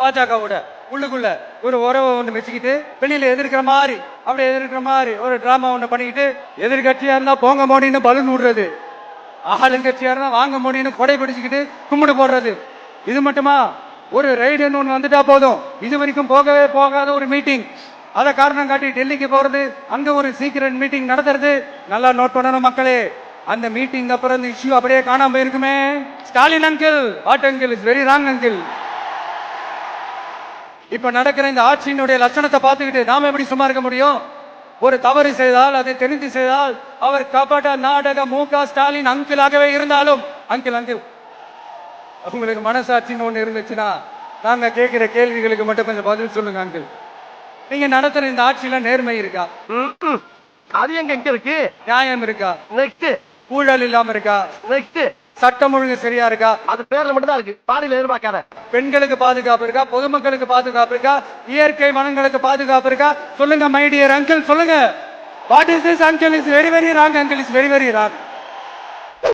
பாஜகவோட உள்ளுக்குள்ள ஒரு உறவை ஒன்று வச்சுக்கிட்டு வெளியில எதிர்க்கிற மாதிரி அப்படியே எதிர்க்கிற மாதிரி ஒரு டிராமா ஒன்று பண்ணிக்கிட்டு எதிர்கட்சியா இருந்தா போங்க மோடின்னு பலூன் விடுறது, ஆளுங்கட்சியா இருந்தா வாங்க மோடின்னு கொடை பிடிச்சிக்கிட்டு கும்பிடு போடுறது. இது மட்டுமா? ஒரு ரைடுன்னு ஒன்று வந்துட்டா போதும், இது வரைக்கும் போகவே போகாத ஒரு மீட்டிங், அதை காரணம் காட்டி டெல்லிக்கு போறது, அங்க ஒரு சீக்கிரட் மீட்டிங் நடத்துறது. நல்லா நோட் பண்ணணும் மக்களே, அந்த மீட்டிங் அப்புறம் இந்த இஷ்யூ அப்படியே காணாம போயிருக்குமே. Stalin uncle, what uncle is very wrong uncle. இப்ப நடக்கிற இந்த ஆட்சியினுடைய லட்சணத்தை பார்த்துக்கிட்டு நாம எப்படி சும்மா இருக்க முடியும்? ஒரு தவறு செய்தால், அதை தெரிந்து செய்தால், அவர் கபட நாடக மு.க. ஸ்டாலின் அங்கிளாகவே இருந்தாலும், அங்கிள் அங்கிள் உங்களுக்கு மனசாட்சின்னு ஒண்ணு இருந்துச்சுன்னா நாங்க கேட்கிற கேள்விகளுக்கு மட்டும் கொஞ்சம் பதில் சொல்லுங்க அங்கிள். நீங்க நடத்துற இந்த ஆட்சியில நேர்மை இருக்கா? அது எங்க இருக்கு? நியாயம் இருக்கா? நெக்ஸ்ட். ஊழல் இல்லாம இருக்கா? நெக்ஸ்ட். சட்டம் ஒழுங்கு சரியா இருக்கா? அது பேர்ல மட்டும் தான் இருக்கு, பாதியில எதிர்பார்க்காத. பெண்களுக்கு பாதுகாப்பு இருக்கா? பொதுமக்களுக்கு பாதுகாப்பு இருக்கா? இயற்கை வளங்களுக்கு பாதுகாப்பு இருக்கா? சொல்லுங்க மை டியர் அங்கிள், சொல்லுங்க. What is this uncle? Is very very wrong uncle, is very very wrong.